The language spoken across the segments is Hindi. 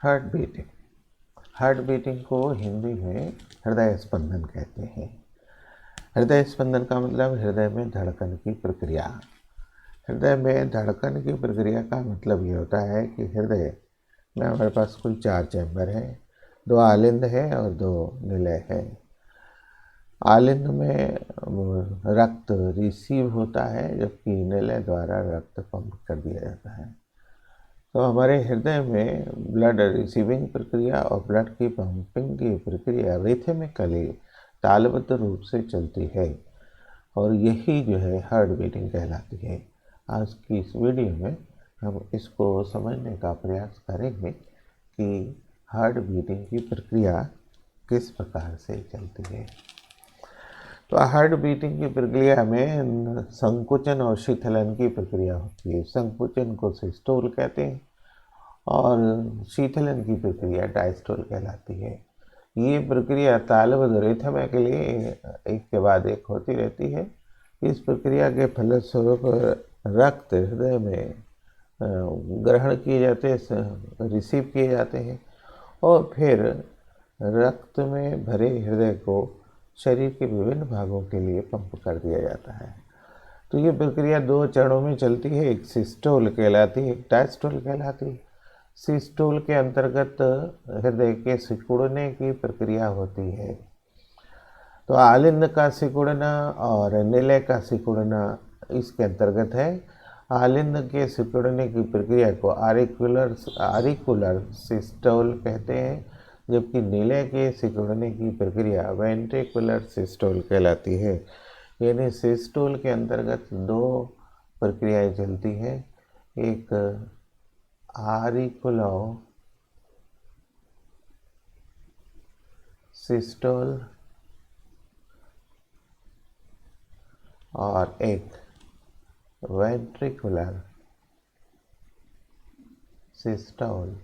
Heart beating. हार्ट बीटिंग को हिंदी में हृदय स्पंदन कहते हैं। हृदय स्पंदन का मतलब हृदय में धड़कन की प्रक्रिया। हृदय में धड़कन की प्रक्रिया का मतलब ये होता है कि हृदय में हमारे पास कुल 4 चैम्बर हैं, 2 आलिंद है और 2 निलय है। आलिंद में रक्त रिसीव होता है, जबकि निलय द्वारा रक्त पंप कर दिया जाता है। तो हमारे हृदय में ब्लड रिसीविंग प्रक्रिया और ब्लड की पंपिंग की प्रक्रिया रिथमिकली तालबद्ध रूप से चलती है और यही जो है हार्ट बीटिंग कहलाती है। आज की इस वीडियो में हम इसको समझने का प्रयास करेंगे कि हार्ट बीटिंग की प्रक्रिया किस प्रकार से चलती है। तो हार्ट बीटिंग की प्रक्रिया में संकुचन और शीतलन की प्रक्रिया होती है। संकुचन को सिस्टोल कहते हैं और शीतलन की प्रक्रिया डायस्टोल कहलाती है। ये प्रक्रिया तालबद्ध रिथम के लिए एक के बाद एक होती रहती है। इस प्रक्रिया के फलस्वरूप रक्त हृदय में ग्रहण किए जाते हैं, रिसीव किए जाते हैं और फिर रक्त में भरे हृदय को शरीर के विभिन्न भागों के लिए पंप कर दिया जाता है। तो ये प्रक्रिया 2 चरणों में चलती है, एक सिस्टोल कहलाती है, एक डायस्टोल कहलाती है। सिस्टोल के अंतर्गत हृदय के सिकुड़ने की प्रक्रिया होती है। तो आलिंद का सिकुड़ना और निलय का सिकुड़ना इसके अंतर्गत है। आलिंद के सिकुड़ने की प्रक्रिया को आरिकुलर सिस्टोल कहते हैं, जबकि निलय के सिकुड़ने की प्रक्रिया वेंट्रिकुलर सिस्टोल कहलाती है। यानी सिस्टोल के अंतर्गत 2 प्रक्रियाएं चलती हैं, एक आरिकुलर सिस्टोल और एक वेंट्रिकुलर सिस्टोल।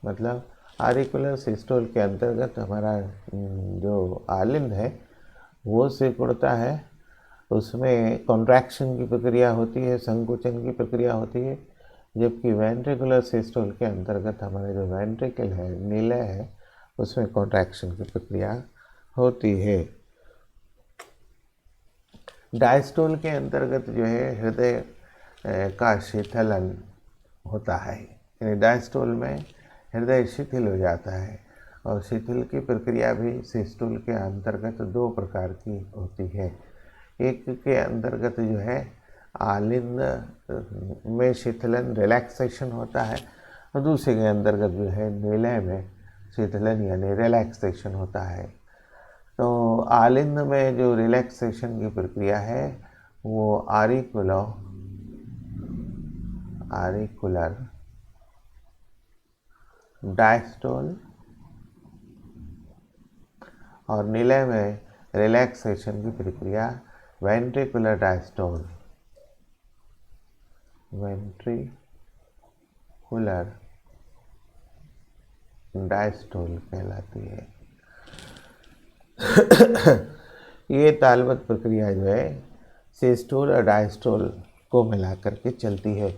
मतलब आरिकुलर सिस्टोल के अंतर्गत हमारा जो आलिंद है वो सिकुड़ता है, उसमें कॉन्ट्रैक्शन की प्रक्रिया होती है, संकुचन की प्रक्रिया होती है। जबकि वेंट्रिकुलर सिस्टोल के अंतर्गत हमारे जो वेंट्रिकल है, निलय है, उसमें कॉन्ट्रैक्शन की प्रक्रिया होती है। डायस्टोल के अंतर्गत जो है हृदय का शीतलन होता है। यानी डायस्टोल में हृदय शिथिल हो जाता है और शिथिल की प्रक्रिया भी सिस्टोल के अंतर्गत 2 प्रकार की होती है। एक के अंतर्गत जो है आलिंद में शिथिलन रिलैक्सेशन होता है और दूसरे के अंतर्गत जो है निलय में शिथिलन यानी रिलैक्सेशन होता है। तो आलिंद में जो रिलैक्सेशन की प्रक्रिया है वो आरिकुलर डायस्टोल और निलय में रिलैक्सेशन की प्रक्रिया वेंट्रिकुलर डायस्टोल, वेंट्रिकुलर डायस्टोल कहलाती है। ये तालबद्ध प्रक्रिया जो है सिस्टोल और डायस्टोल को मिलाकर के चलती है।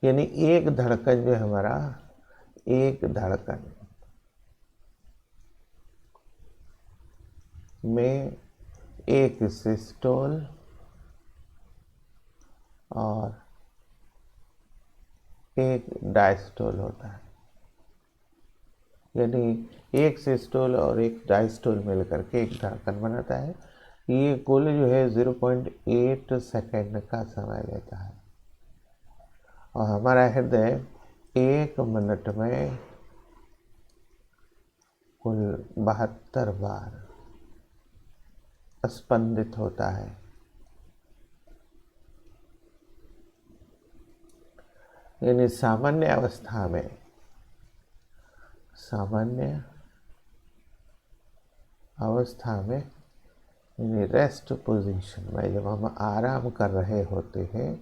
यानी एक धड़कन जो है हमारा, एक धड़कन में एक सिस्टोल और एक डायस्टोल होता है। यानी एक सिस्टोल और एक डायस्टोल मिलकर के एक धड़कन बनाता है। ये कुल जो है 0.8 सेकेंड का समय लेता है और हमारा हृदय 1 मिनट में कुल 72 बार स्पंदित होता है। यानी सामान्य अवस्था में यानी रेस्ट पोजीशन में जब हम आराम कर रहे होते हैं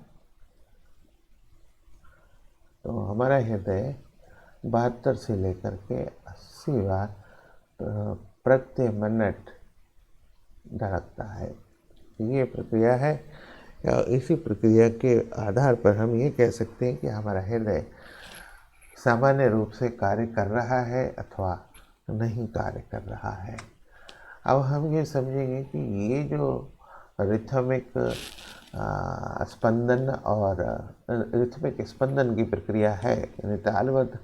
तो हमारा हृदय 72 से लेकर के 80 बार प्रति मिनट धड़कता है। ये प्रक्रिया है। इसी प्रक्रिया के आधार पर हम ये कह सकते हैं कि हमारा हृदय सामान्य रूप से कार्य कर रहा है अथवा नहीं कार्य कर रहा है। अब हम ये समझेंगे कि ये जो रिथमिक स्पंदन और रिथमिक स्पंदन की प्रक्रिया है, यानी तालबद्ध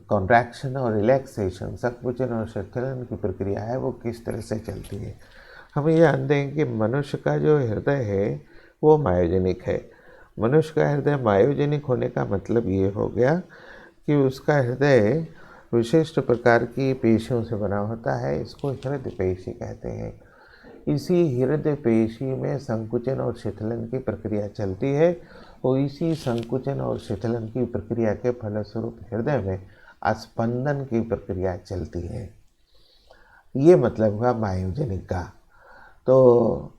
कॉन्ट्रैक्शन और रिलैक्सेशन, संकुचन और शिथिलन की प्रक्रिया है, वो किस तरह से चलती है। हम ये जानते हैं कि मनुष्य का जो हृदय है वो मायोजेनिक है। मनुष्य का हृदय मायोजेनिक होने का मतलब ये हो गया कि उसका हृदय विशिष्ट प्रकार की पेशियों से बना होता है। इसको हृदय पेशी कहते हैं। इसी हृदय पेशी में संकुचन और शिथिलन की प्रक्रिया चलती है और इसी संकुचन और शिथिलन की प्रक्रिया के फलस्वरूप हृदय में स्पंदन की प्रक्रिया चलती है। ये मतलब हुआ मायोजेनिक का। तो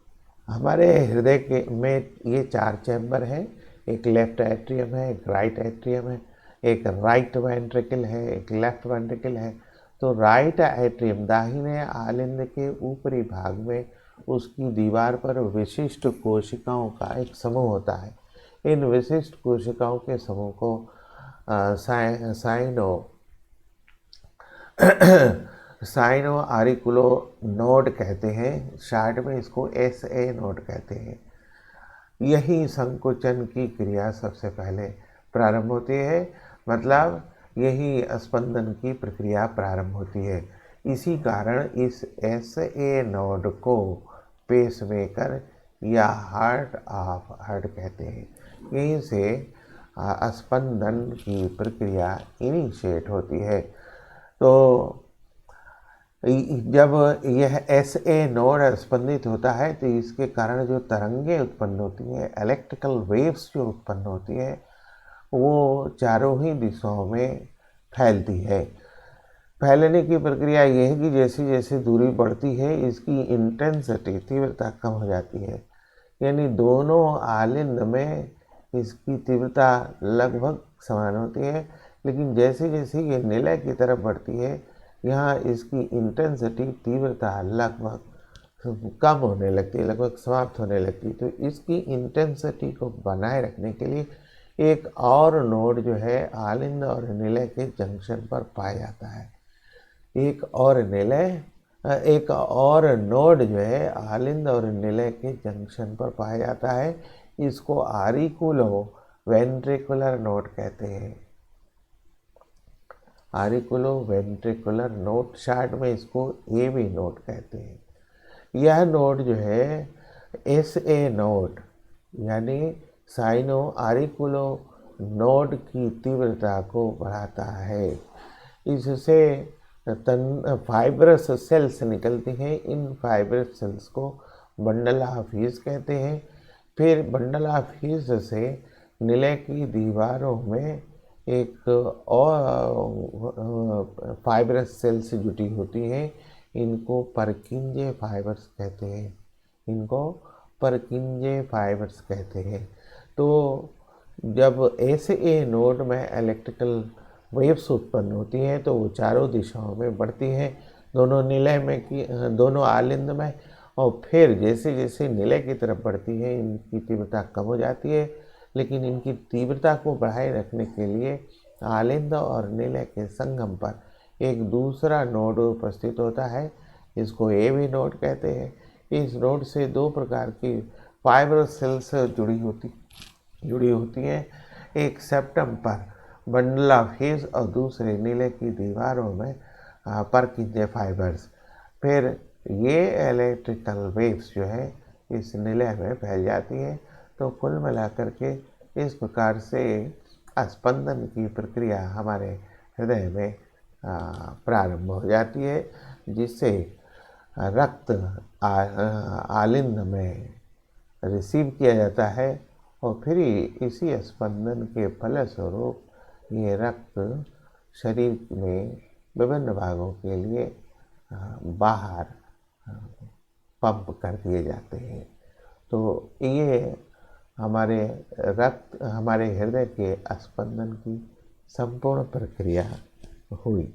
हमारे हृदय के में ये 4 चैम्बर हैं। एक लेफ्ट एट्रियम है, एक राइट एट्रियम है, एक राइट वेंट्रिकल है, एक लेफ्ट वेंट्रिकल है। तो राइट एट्रियम दाहिने आलिंद के ऊपरी भाग में उसकी दीवार पर विशिष्ट कोशिकाओं का एक समूह होता है। इन विशिष्ट कोशिकाओं के समूह को साइनो आरिकुलो नोड कहते हैं। शार्ट में इसको SA नोड कहते हैं। यही संकुचन की क्रिया सबसे पहले प्रारंभ होती है, मतलब यही स्पंदन की प्रक्रिया प्रारंभ होती है। इसी कारण इस SA नोड को पेसमेकर या हार्ट ऑफ हार्ट कहते हैं। यहीं से स्पंदन की प्रक्रिया इनिशिएट होती है। तो जब यह SA नोड स्पंदित होता है तो इसके कारण जो तरंगें उत्पन्न होती हैं, इलेक्ट्रिकल वेव्स जो उत्पन्न होती है, वो चारों ही दिशाओं में फैलती है। फैलने की प्रक्रिया ये है कि जैसे जैसे दूरी बढ़ती है इसकी इंटेंसिटी, तीव्रता कम हो जाती है। यानी दोनों आलिंद में इसकी तीव्रता लगभग समान होती है, लेकिन जैसे जैसे ये निलय की तरफ बढ़ती है यहाँ इसकी इंटेंसिटी, तीव्रता लगभग कम होने लगती है, लगभग समाप्त होने लगती है। तो इसकी इंटेंसिटी को बनाए रखने के लिए एक और नोड जो है आलिंद और निलय के जंक्शन पर पाया जाता है। एक और नोड जो है आलिंद और निलय के जंक्शन पर पाया जाता है। इसको आरिकुलो वेंट्रिकुलर नोड कहते हैं। आरिकुलो वेंट्रिकुलर नोड, शार्ट में इसको AB नोड कहते हैं। यह नोड जो है SA नोड यानी साइनो आरिकुलो नोड की तीव्रता को बढ़ाता है। इससे फाइब्रस सेल्स निकलती हैं। इन फाइब्रस सेल्स को बंडल ऑफ ह्यूज कहते हैं। फिर बंडल ऑफ ह्यूज से निलय की दीवारों में एक और फाइब्रस सेल्स जुटी होती हैं। इनको परकिंजे फाइबर्स कहते हैं। तो जब SA नोड में इलेक्ट्रिकल वेव्स उत्पन्न होती हैं तो वो चारों दिशाओं में बढ़ती हैं, दोनों निलय में दोनों आलिंद में, और फिर जैसे जैसे निलय की तरफ बढ़ती है इनकी तीव्रता कम हो जाती है। लेकिन इनकी तीव्रता को बढ़ाए रखने के लिए आलिंद और निलय के संगम पर एक दूसरा नोड उपस्थित होता है। इसको AB नोड कहते हैं। इस नोड से 2 प्रकार की फाइब्रस सेल्स जुड़ी होती हैं। एक सेप्टम पर बंडल ऑफ ह्यूज और दूसरे निलय की दीवारों में परकिंजे फाइबर्स। फिर ये इलेक्ट्रिकल वेव्स जो है इस निलय में फैल जाती है। तो कुल मिलाकर के इस प्रकार से स्पंदन की प्रक्रिया हमारे हृदय में प्रारंभ हो जाती है, जिससे रक्त आलिंद में रिसीव किया जाता है और फिर इसी स्पंदन के फलस्वरूप ये रक्त शरीर में विभिन्न भागों के लिए बाहर पंप कर दिए जाते हैं। तो ये हमारे हृदय के स्पंदन की संपूर्ण प्रक्रिया हुई।